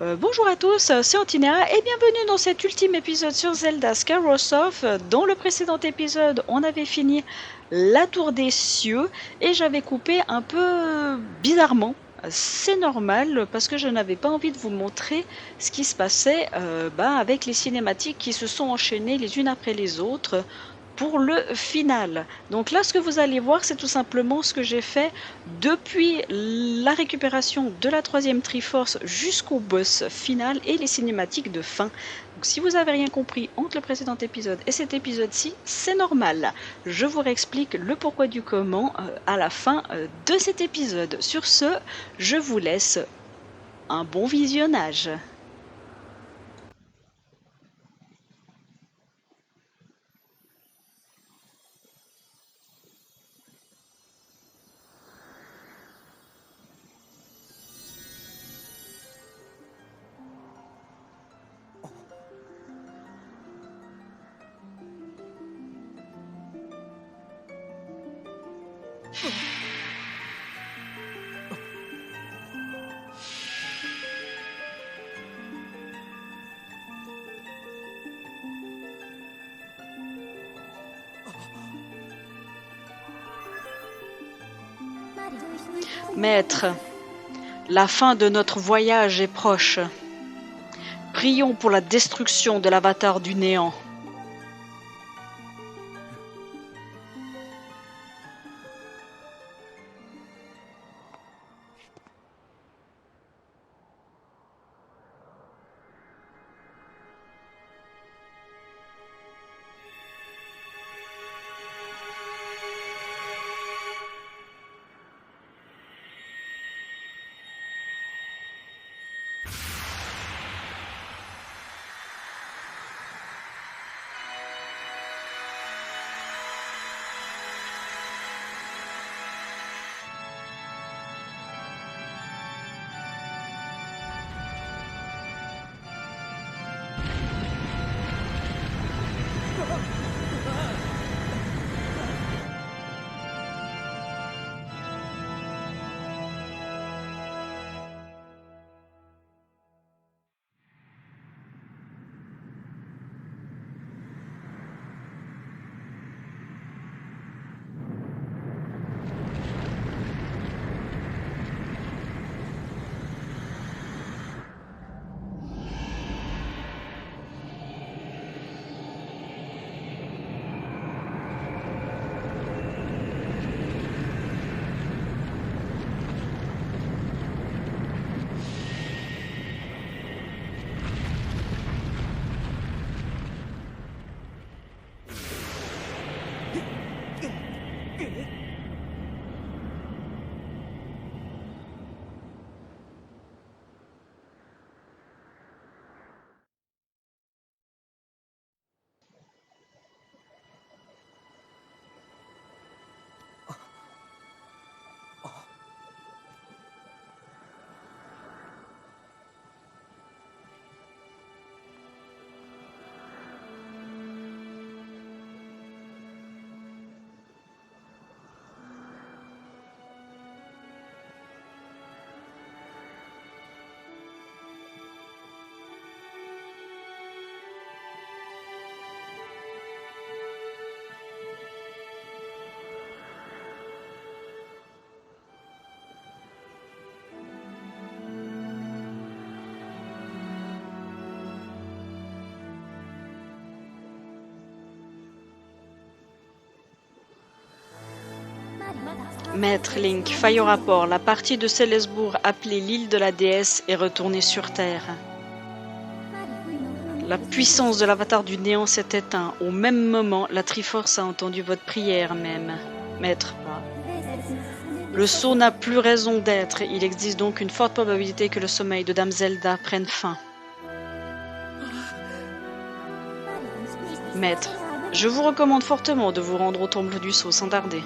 Bonjour à tous, c'est Antinea et bienvenue dans cet ultime épisode sur Zelda Skyward of. Dans le précédent épisode, on avait fini la tour des cieux et j'avais coupé un peu bizarrement. C'est normal parce que je n'avais pas envie de vous montrer ce qui se passait avec les cinématiques qui se sont enchaînées les unes après les autres pour le final. Donc là, ce que vous allez voir, c'est tout simplement ce que j'ai fait depuis la récupération de la troisième Triforce jusqu'au boss final et les cinématiques de fin. Donc si vous avez rien compris entre le précédent épisode et cet épisode-ci, c'est normal. Je vous réexplique le pourquoi du comment à la fin de cet épisode. Sur ce, je vous laisse un bon visionnage. Maître, la fin de notre voyage est proche. Prions pour la destruction de l'avatar du néant. Maître Link, faille au rapport, la partie de Célesbourg appelée l'île de la déesse est retournée sur Terre. La puissance de l'avatar du néant s'est éteinte. Au même moment, la Triforce a entendu votre prière même. Maître, le sceau n'a plus raison d'être. Il existe donc une forte probabilité que le sommeil de Dame Zelda prenne fin. Maître, je vous recommande fortement de vous rendre au temple du sceau sans tarder.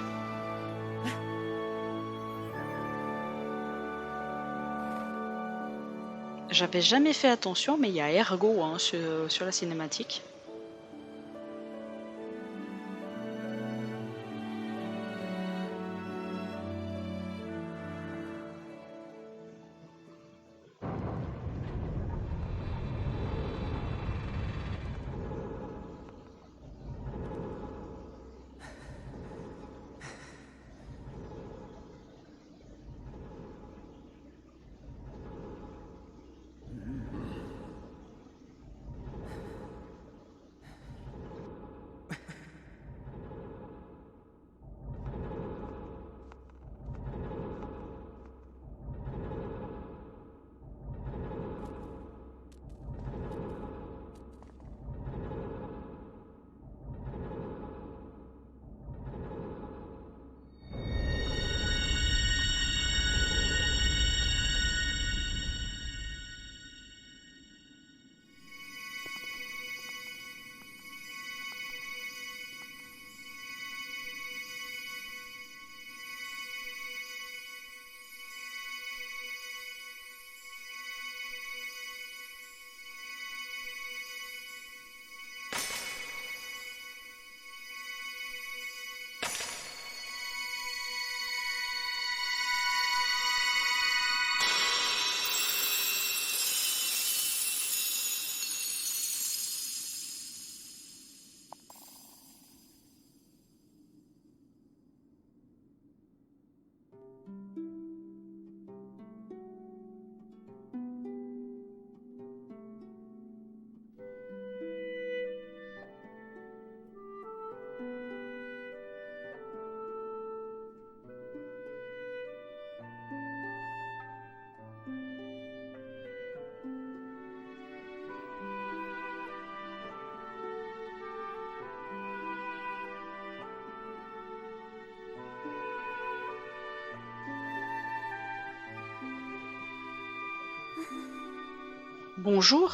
J'avais jamais fait attention, mais il y a Ergo sur la cinématique. Bonjour,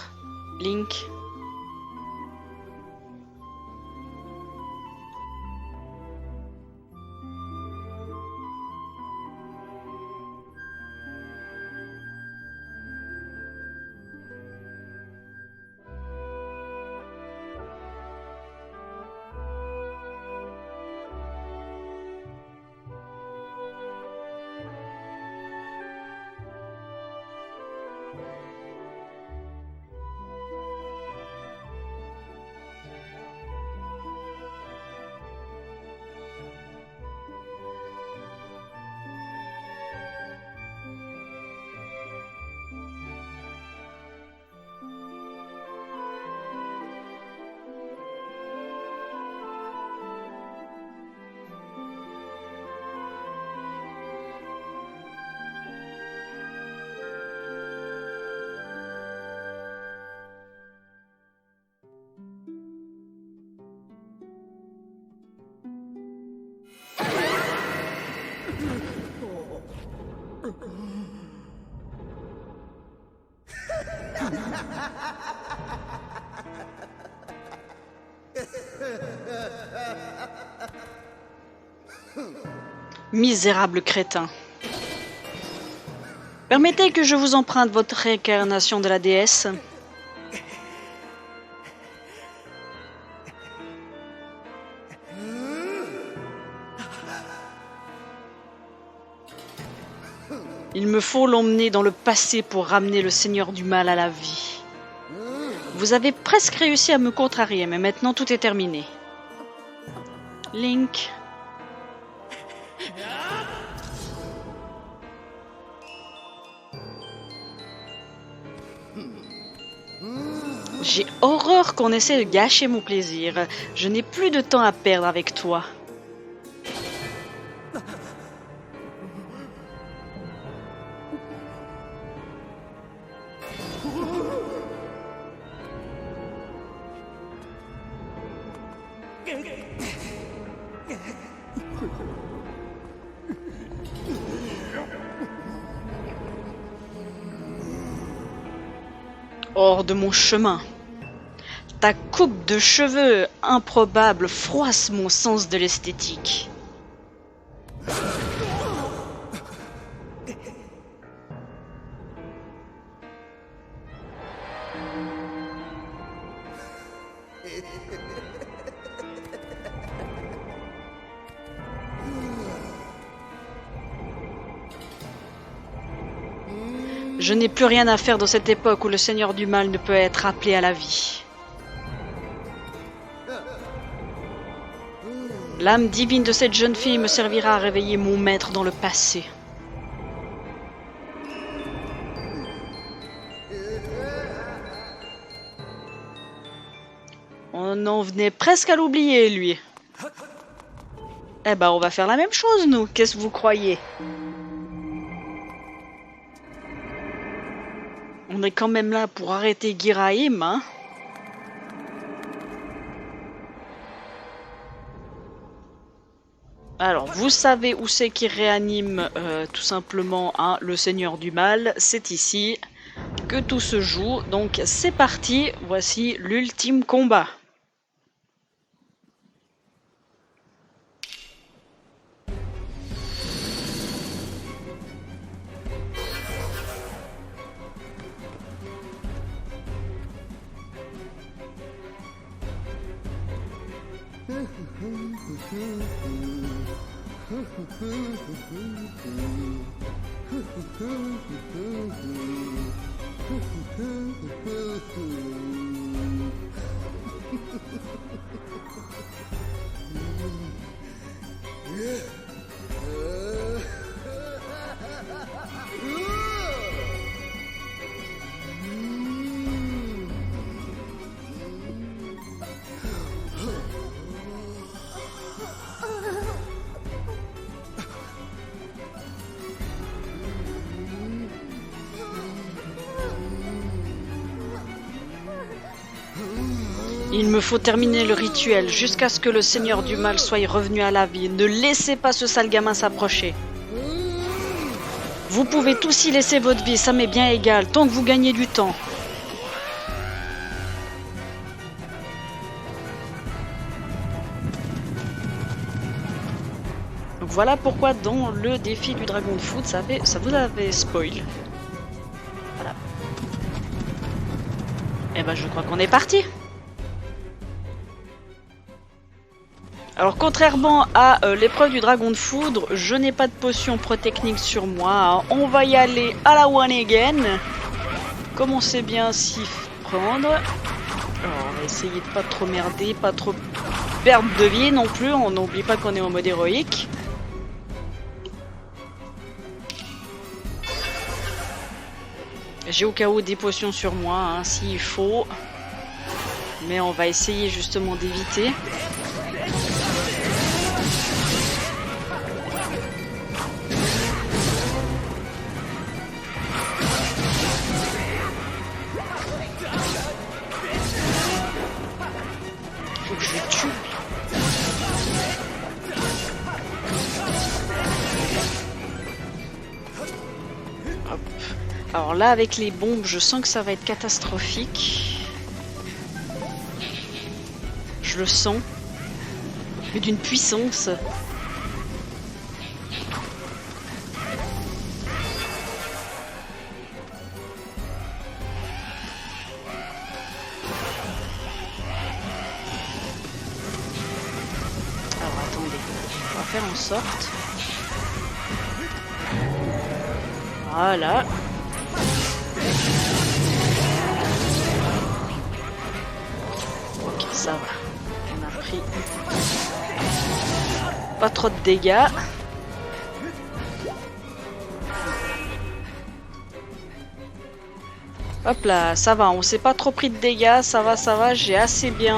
Link. Misérable crétin. Permettez que je vous emprunte votre réincarnation de la déesse. Il me faut l'emmener dans le passé pour ramener le Seigneur du Mal à la vie. Vous avez presque réussi à me contrarier, mais maintenant tout est terminé. Link. J'ai horreur qu'on essaie de gâcher mon plaisir. Je n'ai plus de temps à perdre avec toi. Hors de mon chemin. Ta coupe de cheveux improbable froisse mon sens de l'esthétique. Je n'ai plus rien à faire dans cette époque où le Seigneur du Mal ne peut être appelé à la vie. L'âme divine de cette jeune fille me servira à réveiller mon maître dans le passé. On en venait presque à l'oublier, lui. Eh ben, on va faire la même chose, nous. Qu'est-ce que vous croyez ? On est quand même là pour arrêter Ghirahim, hein ? Alors, vous savez où c'est qui réanime tout simplement hein, le Seigneur du Mal. C'est ici que tout se joue. Donc, c'est parti. Voici l'ultime combat. Il me faut terminer le rituel jusqu'à ce que le Seigneur du Mal soit revenu à la vie. Ne laissez pas ce sale gamin s'approcher. Vous pouvez tous y laisser votre vie, ça m'est bien égal, tant que vous gagnez du temps. voilà pourquoi dans le défi du dragon de foot, ça vous avait spoil. Voilà. Et ben je crois qu'on est parti. Alors contrairement à l'épreuve du dragon de foudre, je n'ai pas de potion pro-technique sur moi. Hein. On va y aller à la one again. Comme on sait bien s'y prendre. Alors on va essayer de pas trop merder, pas trop perdre de vie non plus. On n'oublie pas qu'on est en mode héroïque. J'ai au cas où des potions sur moi, hein, s'il faut. Mais on va essayer justement d'éviter. Faut que je le tue. Hop. Alors là, avec les bombes, je sens que ça va être catastrophique. Je le sens. Mais d'une puissance. Alors attendez, on va faire en sorte. Voilà. Ok, ça va. On a pris pas trop de dégâts. Hop là, ça va, on s'est pas trop pris de dégâts, ça va, j'ai assez bien,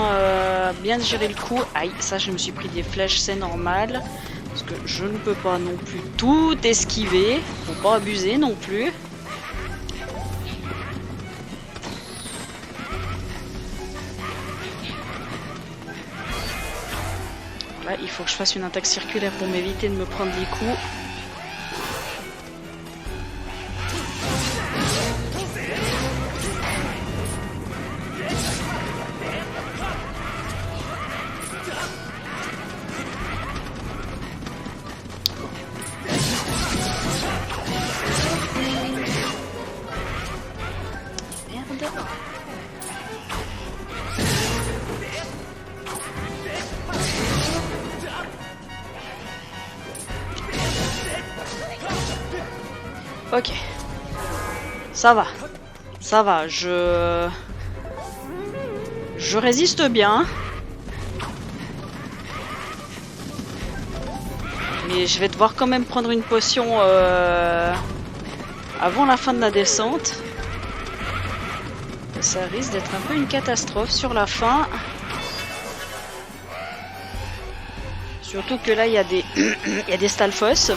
bien géré le coup. Aïe, ça je me suis pris des flèches, c'est normal. Parce que je ne peux pas non plus tout esquiver, faut pas abuser non plus. Là, il faut que je fasse une attaque circulaire pour m'éviter de me prendre des coups. Ok. Ça va, je résiste bien. Mais je vais devoir quand même prendre une potion avant la fin de la descente. Ça risque d'être un peu une catastrophe sur la fin. Surtout que là, il y a des, il y a des Stalfos.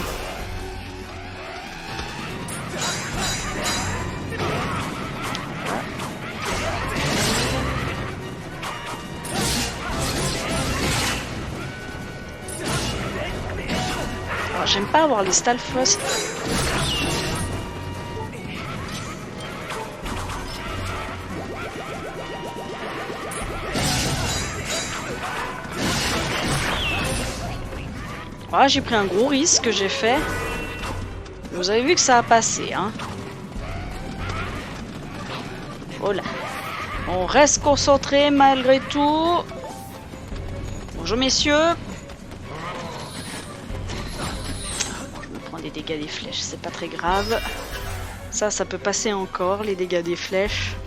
Alors, j'aime pas avoir les Stalfos. Voilà, j'ai pris un gros risque que j'ai fait. Vous avez vu que ça a passé, hein. Oh là. On reste concentré malgré tout. Bonjour messieurs. Je me prends des dégâts des flèches, c'est pas très grave. Ça peut passer encore, les dégâts des flèches.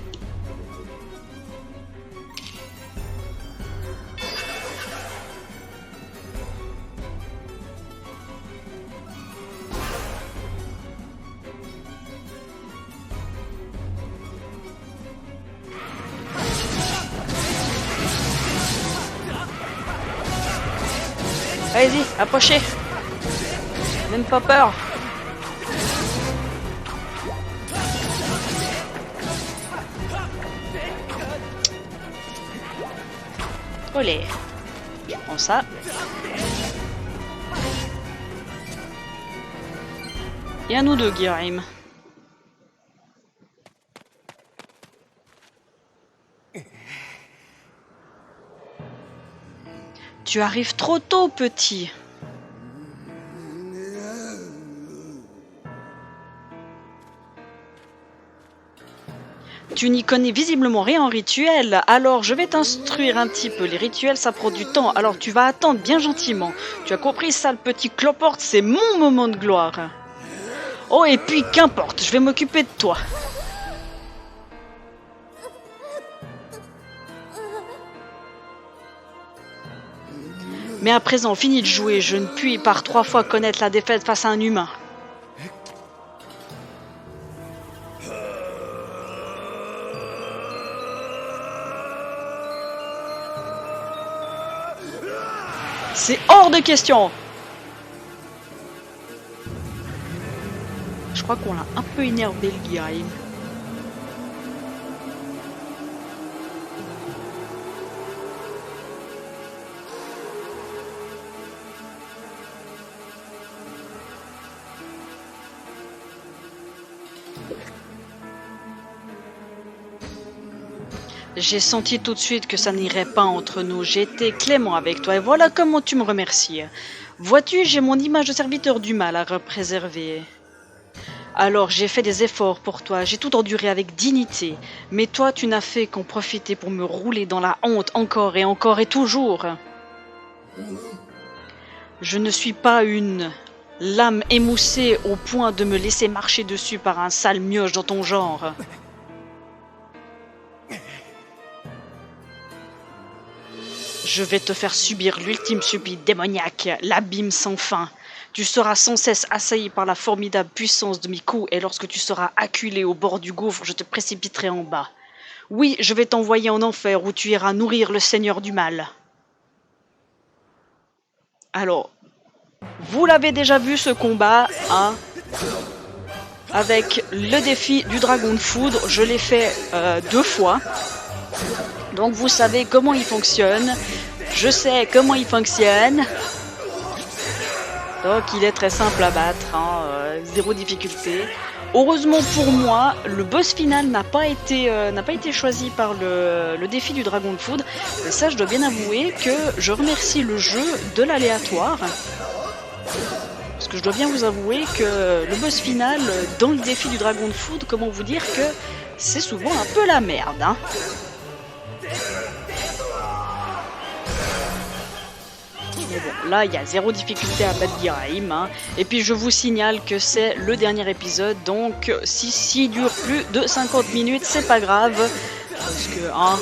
Allez-y, approchez. Même pas peur. Olé. Je prends ça. Et à nous deux, Guirim. Tu arrives trop tôt, petit. Tu n'y connais visiblement rien en rituel, alors je vais t'instruire un petit peu. Les rituels, ça prend du temps, alors tu vas attendre bien gentiment. Tu as compris, sale petit cloporte, c'est mon moment de gloire. Oh, et puis qu'importe, je vais m'occuper de toi. Mais à présent, fini de jouer, je ne puis par 3 fois connaître la défaite face à un humain. C'est hors de question. Je crois qu'on l'a un peu énervé le Guiraim. J'ai senti tout de suite que ça n'irait pas entre nous. J'ai été clément avec toi et voilà comment tu me remercies. Vois-tu, j'ai mon image de serviteur du mal à préserver. Alors j'ai fait des efforts pour toi, j'ai tout enduré avec dignité. Mais toi, tu n'as fait qu'en profiter pour me rouler dans la honte encore et toujours. Je ne suis pas une lame émoussée au point de me laisser marcher dessus par un sale mioche dans ton genre. Je vais te faire subir l'ultime supplice démoniaque, l'abîme sans fin. Tu seras sans cesse assailli par la formidable puissance de mes coups et lorsque tu seras acculé au bord du gouffre, je te précipiterai en bas. Oui, je vais t'envoyer en enfer où tu iras nourrir le Seigneur du mal. Alors, vous l'avez déjà vu ce combat, hein, avec le défi du dragon de foudre, je l'ai fait 2 fois. Donc vous savez comment il fonctionne. Je sais comment il fonctionne. Donc il est très simple à battre, hein, 0 difficulté. Heureusement pour moi, le boss final n'a pas été choisi par le défi du dragon de foudre. Et ça, je dois bien avouer que je remercie le jeu de l'aléatoire. Parce que je dois bien vous avouer que le boss final dans le défi du dragon de foudre, comment vous dire que c'est souvent un peu la merde, hein. Mais bon, là, il y a 0 difficulté à battre Guiraim, hein. Et puis, je vous signale que c'est le dernier épisode. Donc, si il dure plus de 50 minutes, c'est pas grave. Parce que, hein...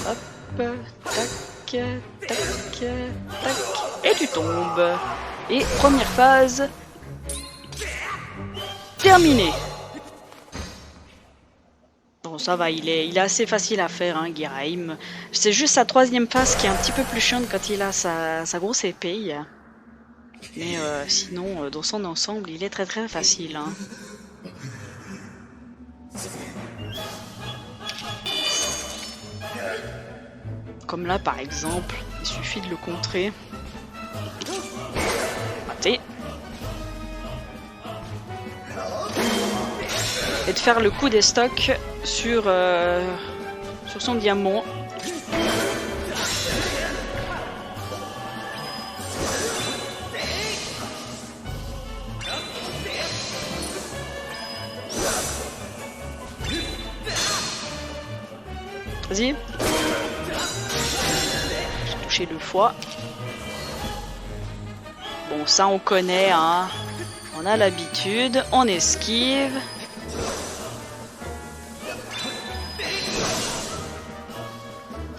Hop, tac, tac, tac. Et tu tombes. Et première phase... terminée. Bon, ça va, il est assez facile à faire, hein, Guiraim. C'est juste sa 3e phase qui est un petit peu plus chiante quand il a sa grosse épée. Mais sinon, dans son ensemble, il est très très facile, hein. Comme là, par exemple, il suffit de le contrer. Raté. Et de faire le coup des stocks sur son diamant. Vas-y. J'ai touché 2 fois. Bon, ça on connaît, hein. On a l'habitude. On esquive.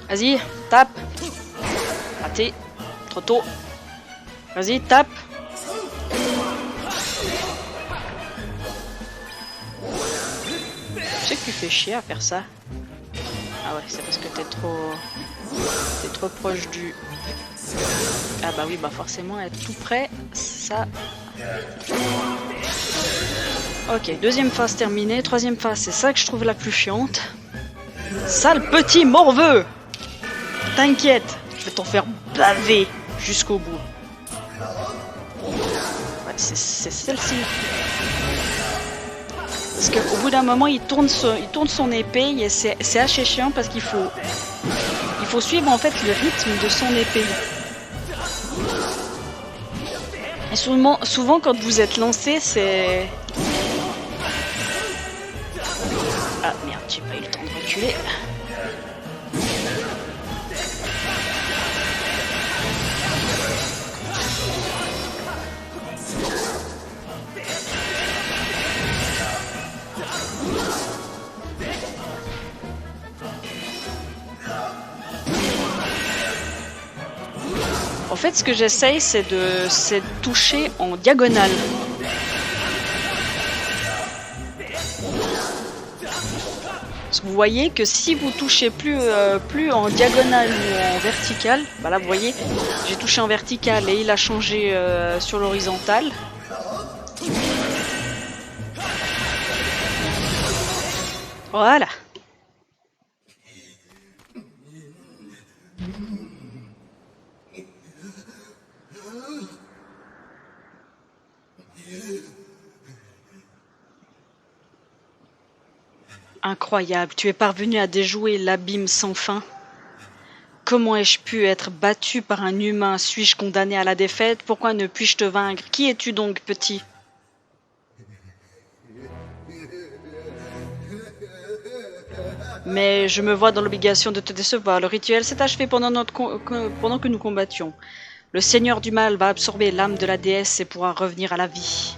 Vas-y, tape. Raté. Trop tôt. Vas-y, tape. Je sais que tu fais chier à faire ça. Ah ouais, c'est parce que t'es trop proche du... Ah bah oui, bah forcément être tout près, ça... Ok, 2e phase terminée. 3e phase, c'est ça que je trouve la plus chiante. Sale petit morveux! T'inquiète, je vais t'en faire baver jusqu'au bout. Ouais, c'est celle-ci. Parce qu'au bout d'un moment, il tourne son épée et c'est assez chiant parce qu'il faut suivre en fait le rythme de son épée. Et souvent quand vous êtes lancé, c'est... Ah merde, j'ai pas eu le temps de reculer. En fait, ce que j'essaye, c'est de toucher en diagonale. Parce que vous voyez que si vous touchez plus en diagonale ou en verticale, bah là vous voyez, j'ai touché en vertical et il a changé sur l'horizontale. Voilà. Incroyable, tu es parvenu à déjouer l'abîme sans fin. Comment ai-je pu être battu par un humain? Suis-je condamné à la défaite? Pourquoi ne puis-je te vaincre? Qui es-tu donc, petit? Mais je me vois dans l'obligation de te décevoir. Le rituel s'est achevé pendant que nous combattions. Le Seigneur du Mal va absorber l'âme de la déesse et pourra revenir à la vie.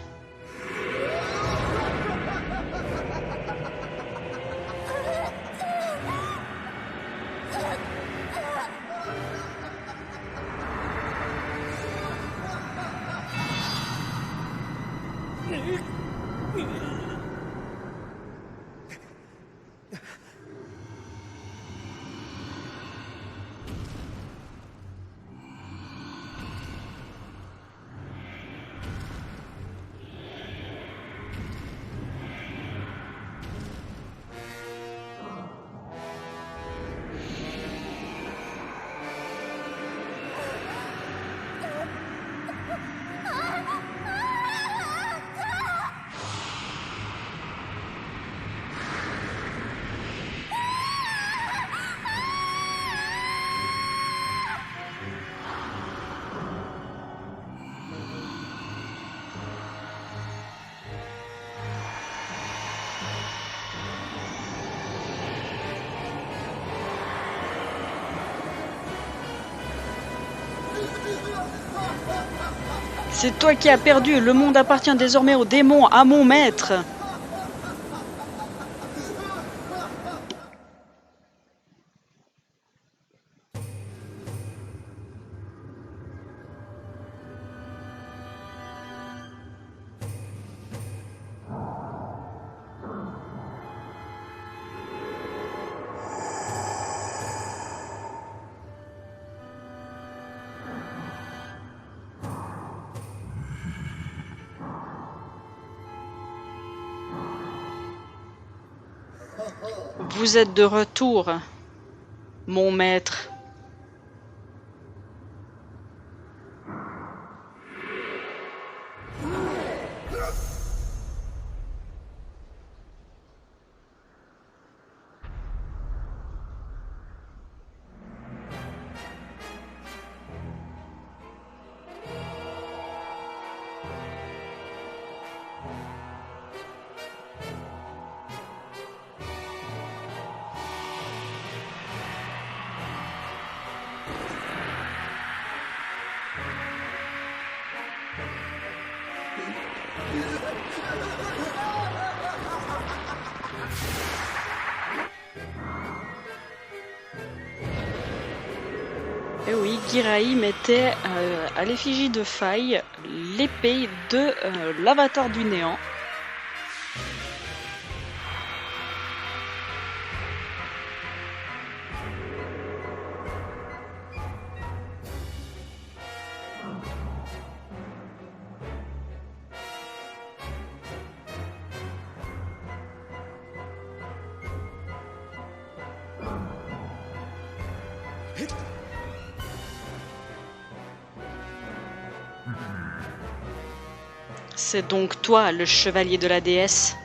C'est toi qui as perdu. Le monde appartient désormais aux démons, à mon maître. Vous êtes de retour, mon maître. Et oui, Giraï mettait à l'effigie de Faille l'épée de l'avatar du néant. C'est donc toi, le chevalier de la déesse.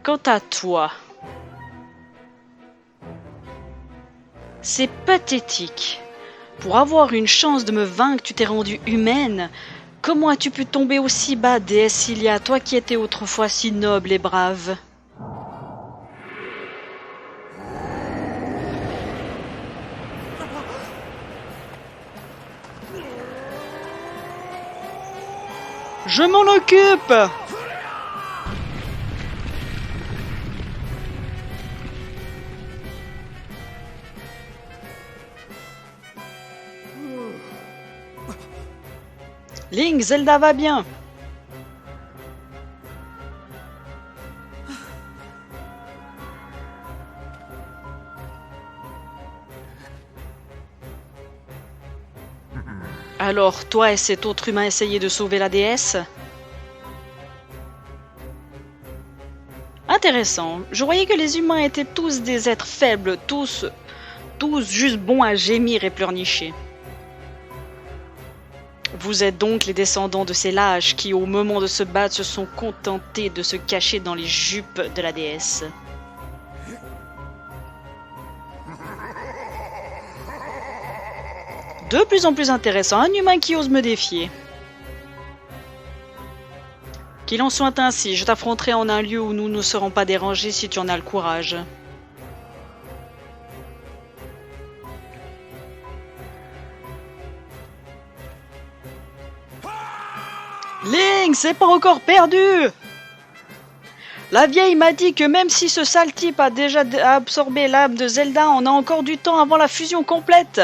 Quant à toi, c'est pathétique. Pour avoir une chance de me vaincre, tu t'es rendue humaine. Comment as-tu pu tomber aussi bas, déesse Ilia, toi qui étais autrefois si noble et brave? Je m'en occupe! Link, Zelda va bien. Alors, toi et cet autre humain essayaient de sauver la déesse? Intéressant. Je voyais que les humains étaient tous des êtres faibles, tous juste bons à gémir et pleurnicher. Vous êtes donc les descendants de ces lâches qui, au moment de se battre, se sont contentés de se cacher dans les jupes de la déesse. De plus en plus intéressant, un humain qui ose me défier. Qu'il en soit ainsi, je t'affronterai en un lieu où nous ne serons pas dérangés si tu en as le courage. Link, c'est pas encore perdu! La vieille m'a dit que même si ce sale type a déjà absorbé l'âme de Zelda, on a encore du temps avant la fusion complète.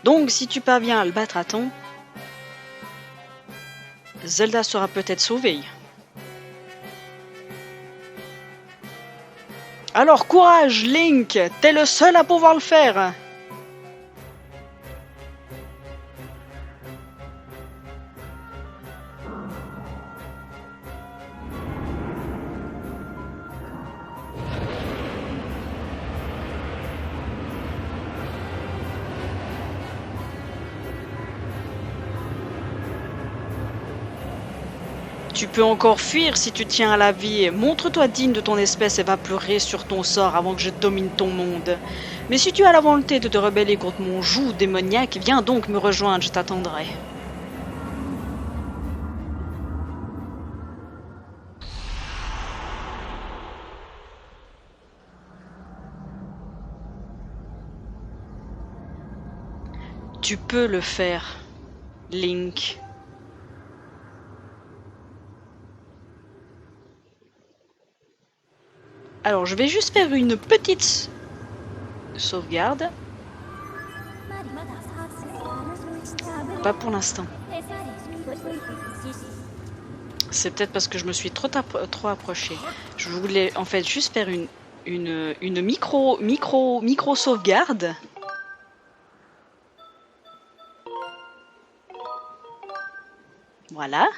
Donc si tu parviens à le battre à temps, Zelda sera peut-être sauvée. Alors courage, Link, t'es le seul à pouvoir le faire. Tu peux encore fuir si tu tiens à la vie. Montre-toi digne de ton espèce et va pleurer sur ton sort avant que je domine ton monde. Mais si tu as la volonté de te rebeller contre mon joug démoniaque, viens donc me rejoindre, je t'attendrai. Tu peux le faire, Link. Alors, je vais juste faire une petite sauvegarde. Pas pour l'instant. C'est peut-être parce que je me suis trop approché. Je voulais en fait juste faire une micro sauvegarde. Voilà.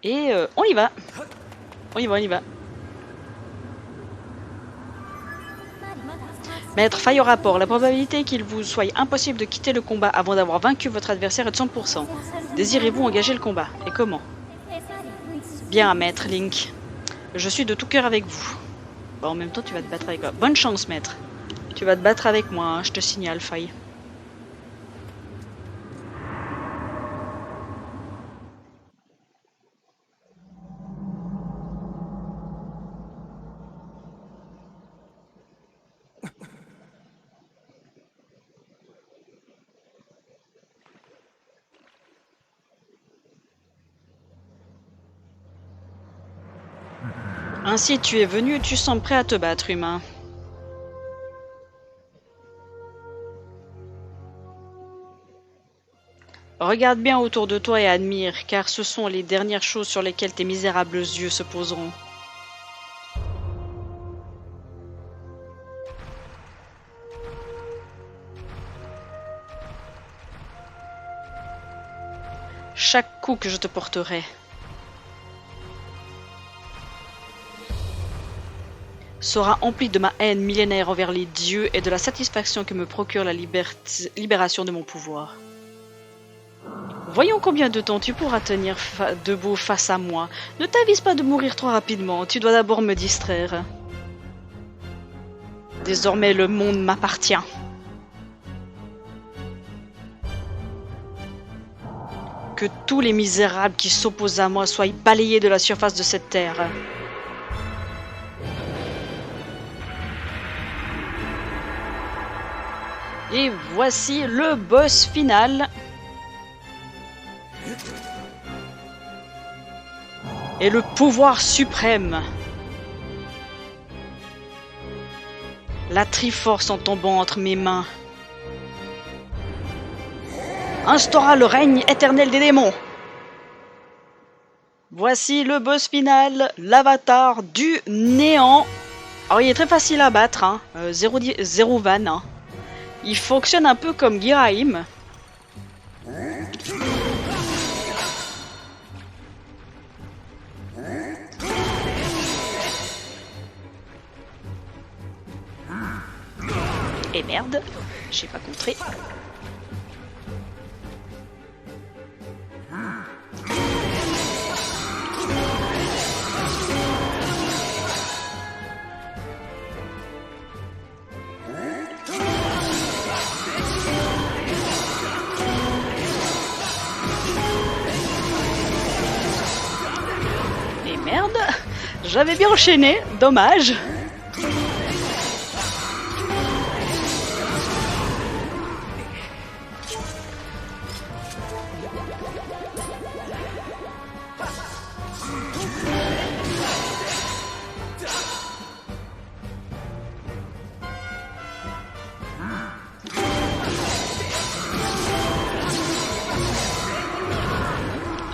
Et on y va. On y va. Maître Fire Rapport, la probabilité qu'il vous soit impossible de quitter le combat avant d'avoir vaincu votre adversaire est de 100%. Désirez-vous engager le combat? Et comment? Bien, Maître Link. Je suis de tout cœur avec vous. Bon, en même temps, tu vas te battre avec moi. Bonne chance, Maître. Tu vas te battre avec moi, hein, je te signale, Fire. Ainsi tu es venu et tu sembles prêt à te battre, humain. Regarde bien autour de toi et admire, car ce sont les dernières choses sur lesquelles tes misérables yeux se poseront. Chaque coup que je te porterai sera empli de ma haine millénaire envers les dieux et de la satisfaction que me procure la libération de mon pouvoir. Voyons combien de temps tu pourras tenir debout face à moi. Ne t'avise pas de mourir trop rapidement, tu dois d'abord me distraire. Désormais, le monde m'appartient. Que tous les misérables qui s'opposent à moi soient balayés de la surface de cette terre. Et voici le boss final. Et le pouvoir suprême. La Triforce en tombant entre mes mains instaura le règne éternel des démons. Voici le boss final, l'avatar du néant. Alors il est très facile à battre, hein. Zéro van. Hein. Il fonctionne un peu comme Giraim. Et merde, j'ai pas contré. Et merde, j'avais bien enchaîné, dommage.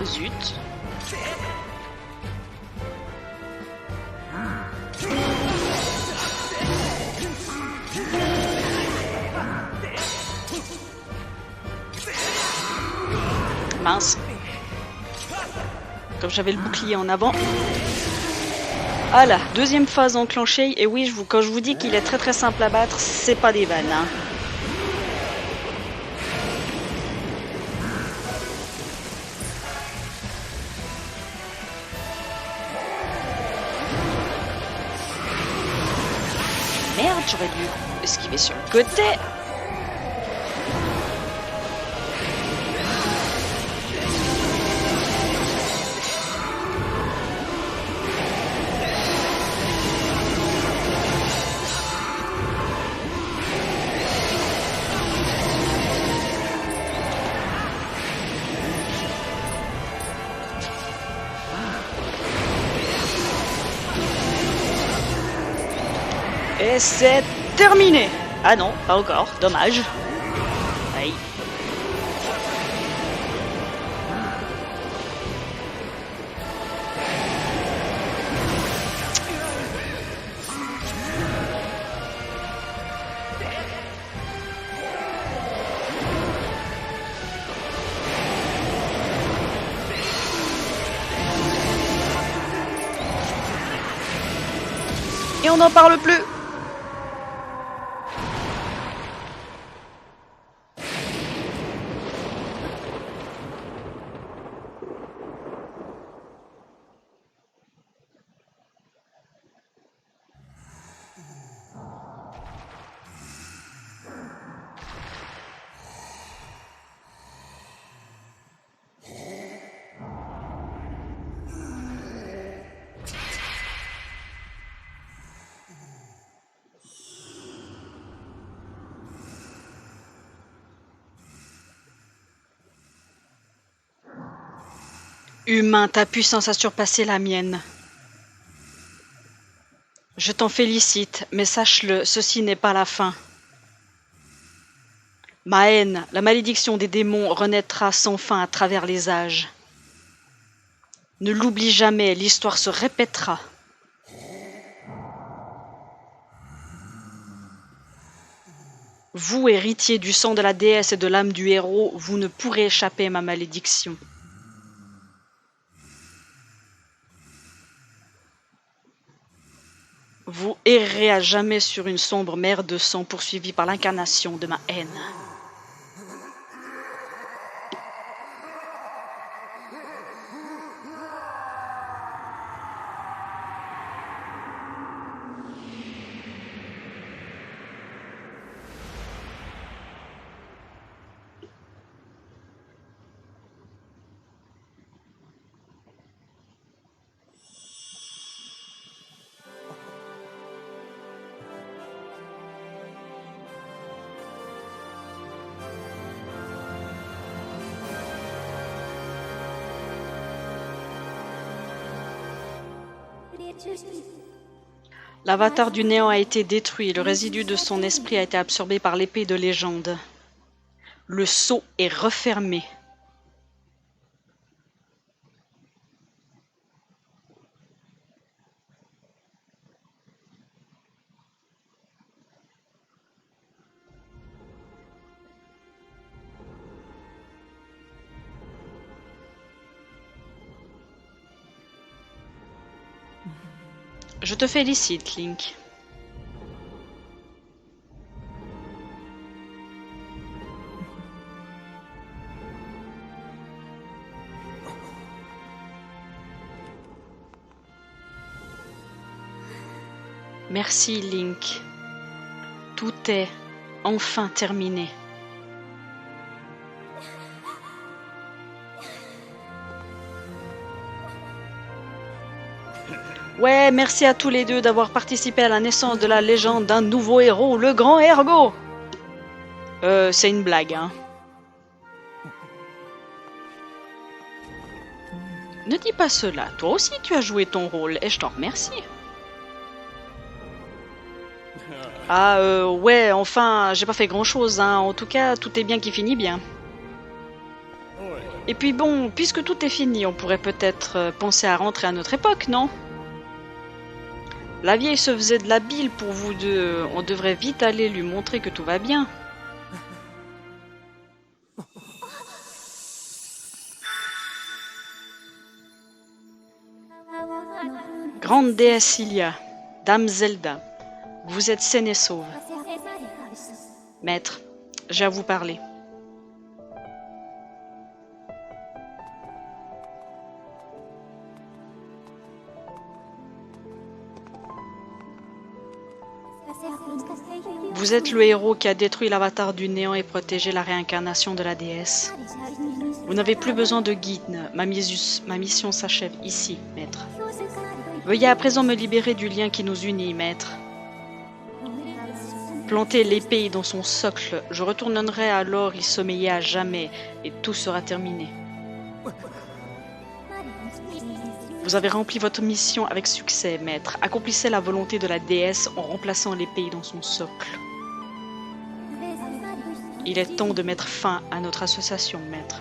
Zut. Mince. Comme j'avais le bouclier en avant. Voilà, deuxième phase enclenchée. Et oui, quand je vous dis qu'il est très très simple à battre, c'est pas des vannes. Hein. Merde, j'aurais dû esquiver sur le côté. Et c'est terminé. Ah non, pas encore, dommage. Aïe. Et on n'en parle plus. Humain, ta puissance a surpassé la mienne. Je t'en félicite, mais sache-le, ceci n'est pas la fin. Ma haine, la malédiction des démons renaîtra sans fin à travers les âges. Ne l'oublie jamais, l'histoire se répétera. Vous, héritiers du sang de la déesse et de l'âme du héros, vous ne pourrez échapper à ma malédiction. Vous errez à jamais sur une sombre mer de sang poursuivie par l'incarnation de ma haine. L'avatar du néant a été détruit, le résidu de son esprit a été absorbé par l'épée de légende. Le sceau est refermé. Je te félicite, Link. Merci, Link. Tout est enfin terminé. Ouais, merci à tous les deux d'avoir participé à la naissance de la légende d'un nouveau héros, le grand Ergo. C'est une blague, hein. Ne dis pas cela, toi aussi tu as joué ton rôle et je t'en remercie. Ah, ouais, enfin, j'ai pas fait grand-chose, hein. En tout cas, tout est bien qui finit bien. Et puis bon, puisque tout est fini, on pourrait peut-être penser à rentrer à notre époque, non? La vieille se faisait de la bile pour vous deux, on devrait vite aller lui montrer que tout va bien. Grande déesse Ilia, Dame Zelda, vous êtes saine et sauve. Maître, j'ai à vous parler. Vous êtes le héros qui a détruit l'avatar du néant et protégé la réincarnation de la déesse. Vous n'avez plus besoin de guide, ma mission s'achève ici, maître. Veuillez à présent me libérer du lien qui nous unit, maître. Plantez l'épée dans son socle, je retournerai alors y sommeiller à jamais, et tout sera terminé. Vous avez rempli votre mission avec succès, maître. Accomplissez la volonté de la déesse en remplaçant l'épée dans son socle. Il est temps de mettre fin à notre association, maître.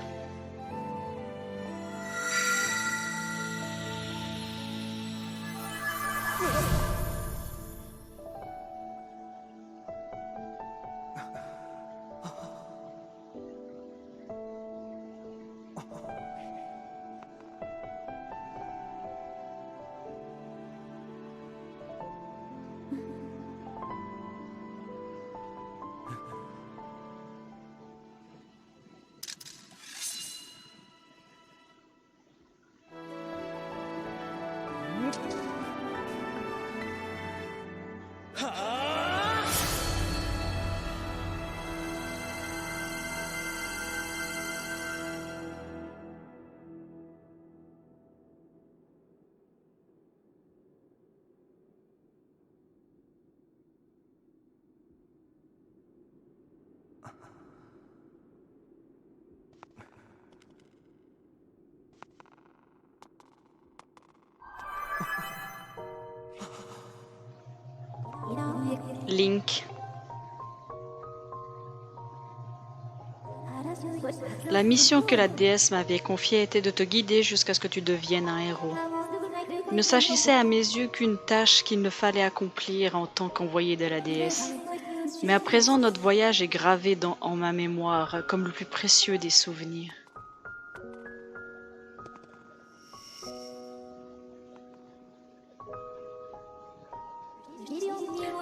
Link. La mission que la déesse m'avait confiée était de te guider jusqu'à ce que tu deviennes un héros. Il ne s'agissait à mes yeux qu'une tâche qu'il ne fallait accomplir en tant qu'envoyé de la déesse. Mais à présent, notre voyage est gravé en ma mémoire comme le plus précieux des souvenirs.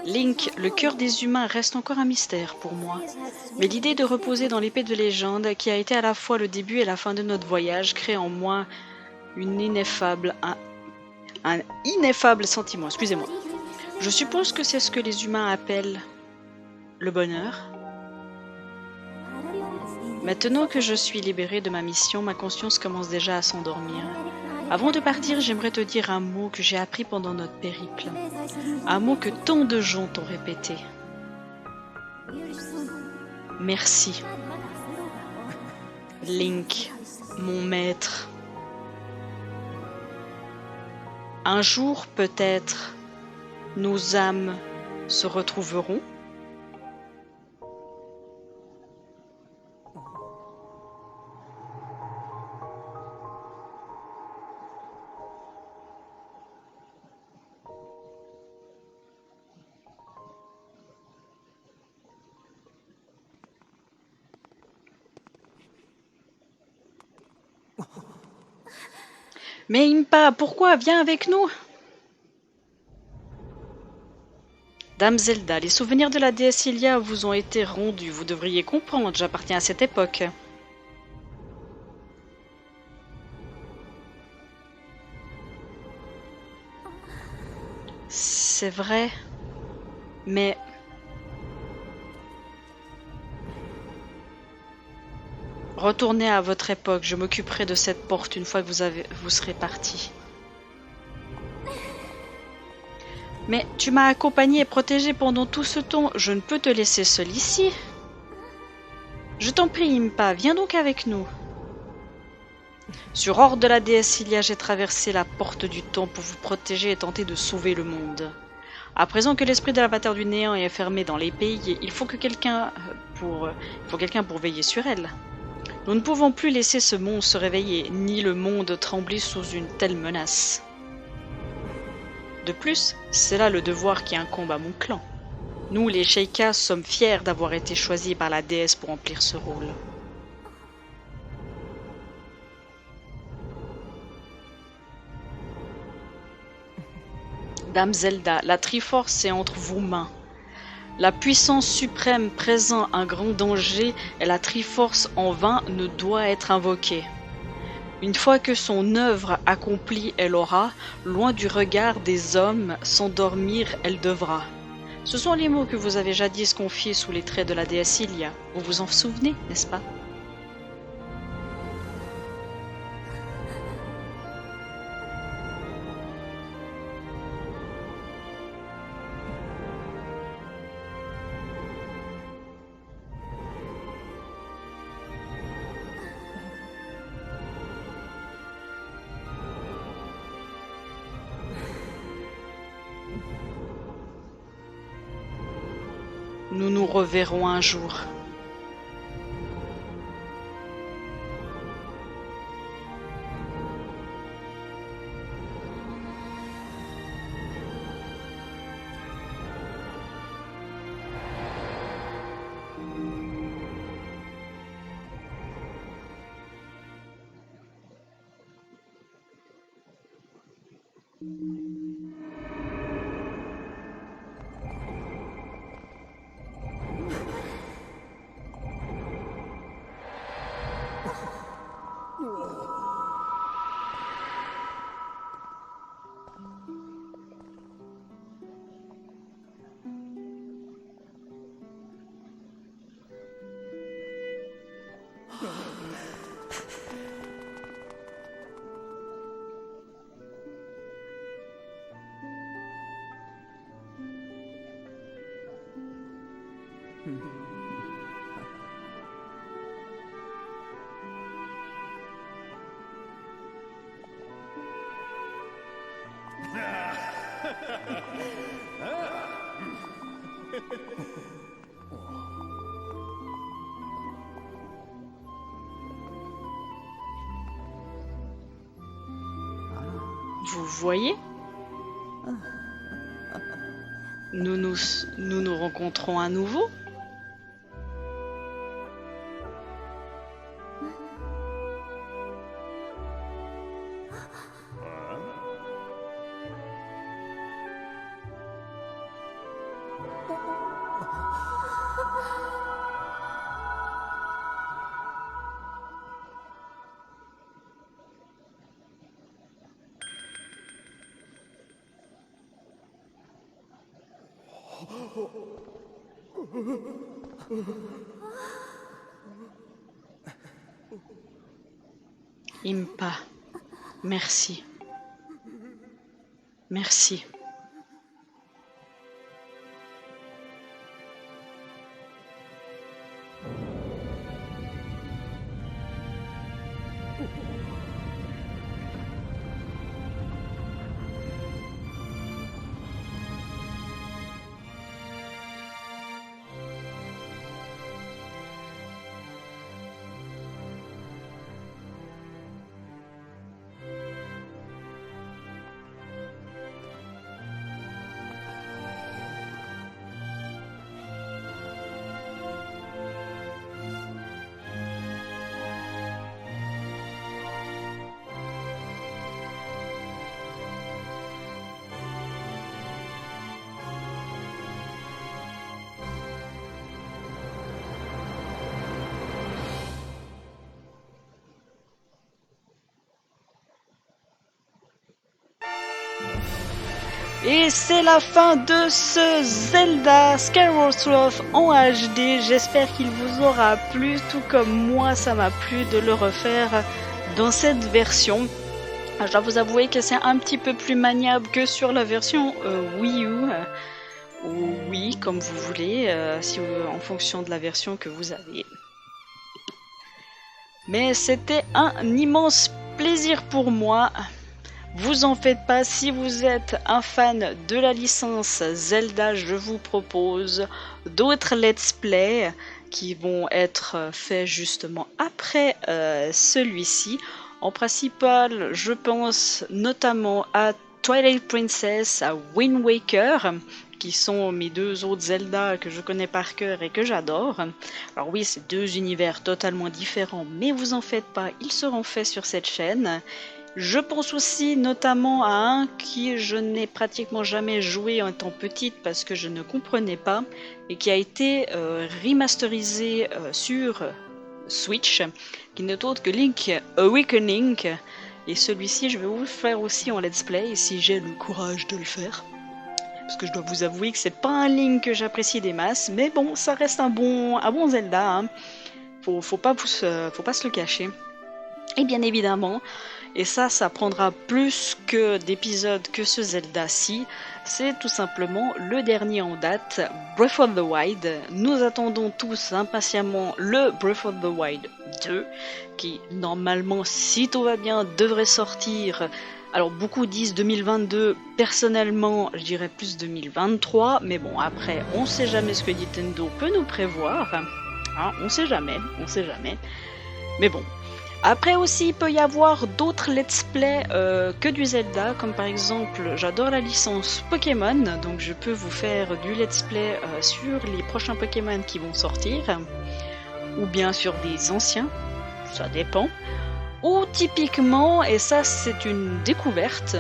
Link, le cœur des humains reste encore un mystère pour moi. Mais l'idée de reposer dans l'épée de légende, qui a été à la fois le début et la fin de notre voyage, crée en moi un ineffable sentiment. Excusez-moi. Je suppose que c'est ce que les humains appellent le bonheur. Maintenant que je suis libérée de ma mission, ma conscience commence déjà à s'endormir. Avant de partir, j'aimerais te dire un mot que j'ai appris pendant notre périple. Un mot que tant de gens t'ont répété. Merci. Link, mon maître. Un jour, peut-être, nos âmes se retrouveront. Mais Impa, pourquoi? Viens avec nous. Dame Zelda, les souvenirs de la déesse Hylia vous ont été rendus. Vous devriez comprendre, j'appartiens à cette époque. C'est vrai, mais... Retournez à votre époque, je m'occuperai de cette porte une fois que vous serez parti. Mais tu m'as accompagné et protégé pendant tout ce temps, je ne peux te laisser seul ici. Je t'en prie, Impa, viens donc avec nous. Sur ordre de la déesse Hylia, j'ai traversé la porte du temps pour vous protéger et tenter de sauver le monde. À présent que l'esprit de l'avatar du néant est fermé dans les pays, il faut quelqu'un pour veiller sur elle. Nous ne pouvons plus laisser ce monde se réveiller, ni le monde trembler sous une telle menace. De plus, c'est là le devoir qui incombe à mon clan. Nous, les Sheikas, sommes fiers d'avoir été choisis par la déesse pour remplir ce rôle. Dame Zelda, la Triforce est entre vos mains. La puissance suprême présente un grand danger et la Triforce en vain ne doit être invoquée. Une fois que son œuvre accomplie elle aura, loin du regard des hommes, s'endormir elle devra. Ce sont les mots que vous avez jadis confiés sous les traits de la déesse Hylia. Vous vous en souvenez, n'est-ce pas? Nous nous reverrons un jour. Vous voyez? Nous rencontrons à nouveau. Impa, merci. Merci. Et c'est la fin de ce Zelda Skyward Sword en HD. J'espère qu'il vous aura plu, tout comme moi ça m'a plu de le refaire dans cette version. Je dois vous avouer que c'est un petit peu plus maniable que sur la version Wii U. Ou Wii, comme vous voulez, en fonction de la version que vous avez. Mais c'était un immense plaisir pour moi. Vous en faites pas, si vous êtes un fan de la licence Zelda, je vous propose d'autres let's play qui vont être faits justement après celui-ci. En principal, je pense notamment à Twilight Princess, à Wind Waker, qui sont mes deux autres Zelda que je connais par cœur et que j'adore. Alors oui, c'est deux univers totalement différents, mais vous en faites pas, ils seront faits sur cette chaîne. Je pense aussi notamment à un qui je n'ai pratiquement jamais joué en étant petite parce que je ne comprenais pas et qui a été remasterisé sur Switch, qui n'est autre que Link Awakening. Et celui-ci, je vais vous le faire aussi en let's play si j'ai le courage de le faire. Parce que je dois vous avouer que c'est pas un Link que j'apprécie des masses, mais bon, ça reste un bon Zelda. Hein. Faut pas se le cacher. Et bien évidemment, et ça prendra plus que d'épisodes que ce Zelda-ci, c'est tout simplement le dernier en date, Breath of the Wild. Nous attendons tous impatiemment le Breath of the Wild 2, qui normalement, si tout va bien, devrait sortir. Alors beaucoup disent 2022, personnellement je dirais plus 2023, mais bon après on sait jamais ce que Nintendo peut nous prévoir, hein, on sait jamais. Mais bon. Après aussi, il peut y avoir d'autres let's play que du Zelda, comme par exemple, j'adore la licence Pokémon, donc je peux vous faire du let's play sur les prochains Pokémon qui vont sortir, ou bien sur des anciens, ça dépend. Ou typiquement, et ça c'est une découverte,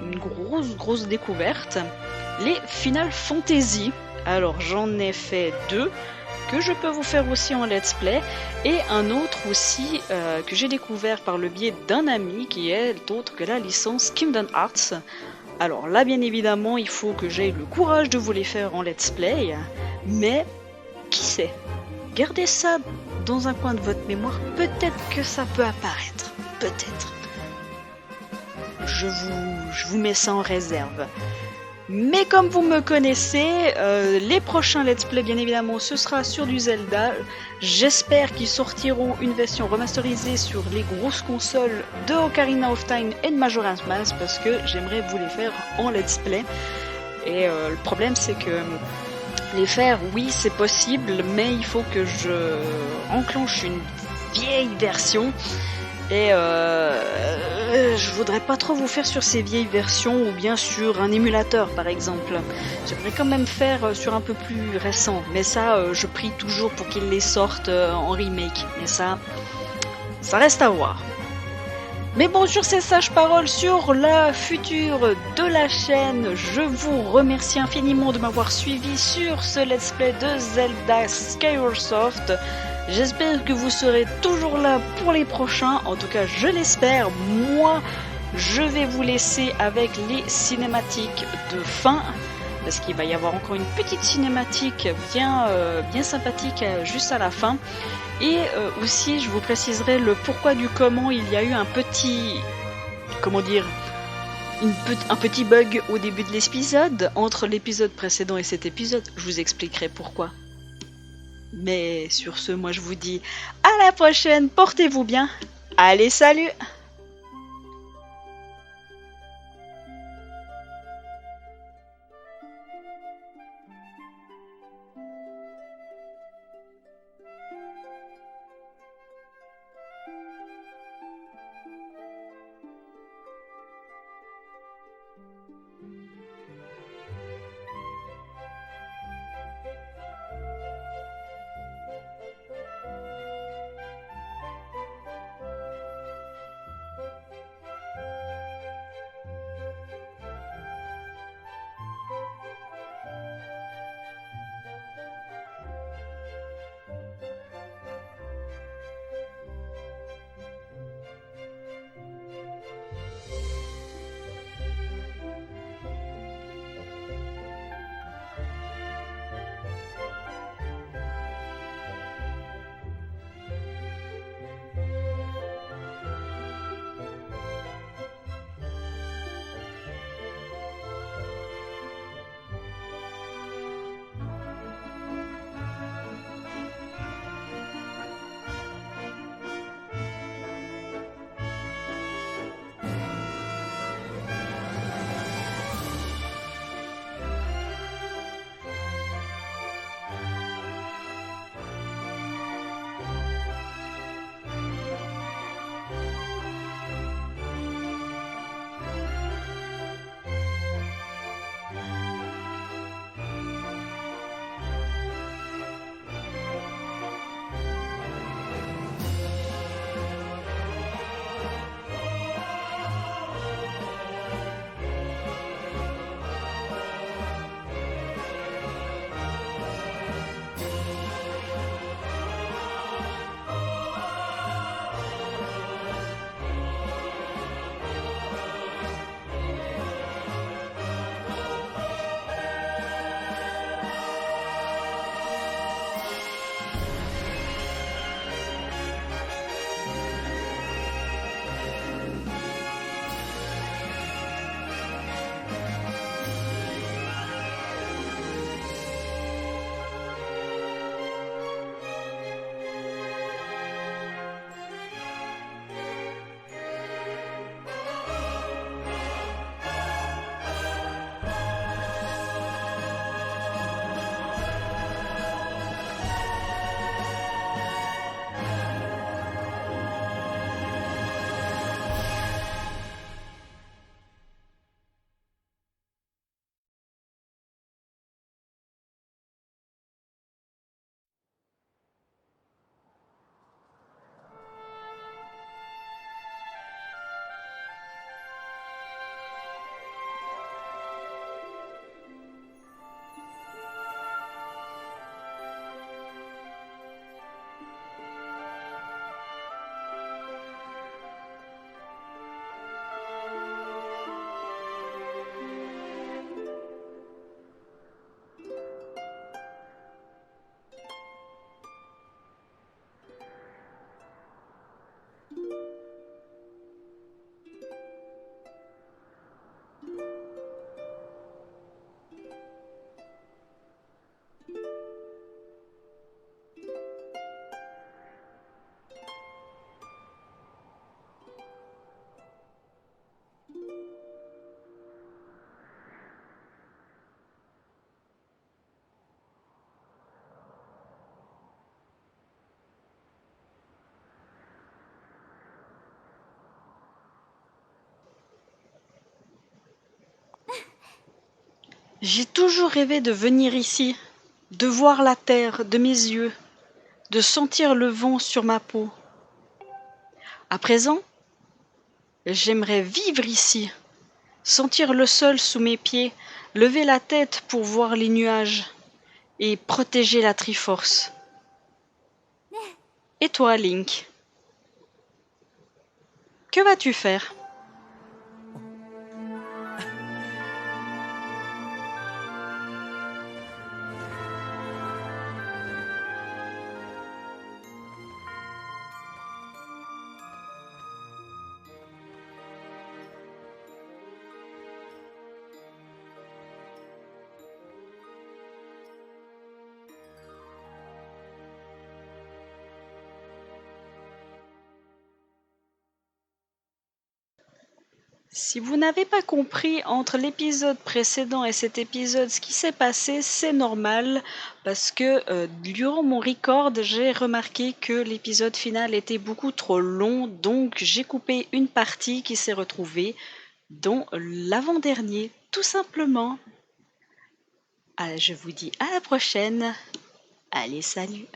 une grosse découverte, les Final Fantasy. Alors j'en ai fait 2, que je peux vous faire aussi en let's play, et un autre aussi que j'ai découvert par le biais d'un ami qui est autre que la licence Kingdom Hearts. Alors là bien évidemment il faut que j'aie le courage de vous les faire en let's play, mais qui sait, gardez ça dans un coin de votre mémoire, peut-être que ça peut apparaître, peut-être. Je vous mets ça en réserve. Mais comme vous me connaissez, les prochains let's play bien évidemment ce sera sur du Zelda. J'espère qu'ils sortiront une version remasterisée sur les grosses consoles de Ocarina of Time et de Majora's Mask parce que j'aimerais vous les faire en let's play. Et le problème c'est que les faire, oui c'est possible, mais il faut que je enclenche une vieille version. Et je voudrais pas trop vous faire sur ces vieilles versions ou bien sur un émulateur par exemple. J'aimerais quand même faire sur un peu plus récent, mais ça je prie toujours pour qu'ils les sortent en remake. Mais ça reste à voir. Mais bon, sur ces sages paroles sur la future de la chaîne, je vous remercie infiniment de m'avoir suivi sur ce let's play de Zelda Skyward Sword. J'espère que vous serez toujours là pour les prochains, en tout cas je l'espère. Moi, je vais vous laisser avec les cinématiques de fin, parce qu'il va y avoir encore une petite cinématique bien sympathique juste à la fin. Et aussi, je vous préciserai le pourquoi du comment il y a eu un petit... un petit bug au début de l'épisode, entre l'épisode précédent et cet épisode. Je vous expliquerai pourquoi. Mais sur ce, moi je vous dis à la prochaine, portez-vous bien. Allez, salut! J'ai toujours rêvé de venir ici, de voir la terre de mes yeux, de sentir le vent sur ma peau. À présent, j'aimerais vivre ici, sentir le sol sous mes pieds, lever la tête pour voir les nuages et protéger la Triforce. Et toi, Link, que vas-tu faire? Si vous n'avez pas compris entre l'épisode précédent et cet épisode ce qui s'est passé, c'est normal parce que durant mon record, j'ai remarqué que l'épisode final était beaucoup trop long, donc j'ai coupé une partie qui s'est retrouvée dans l'avant-dernier, tout simplement. Je vous dis à la prochaine. Allez, salut!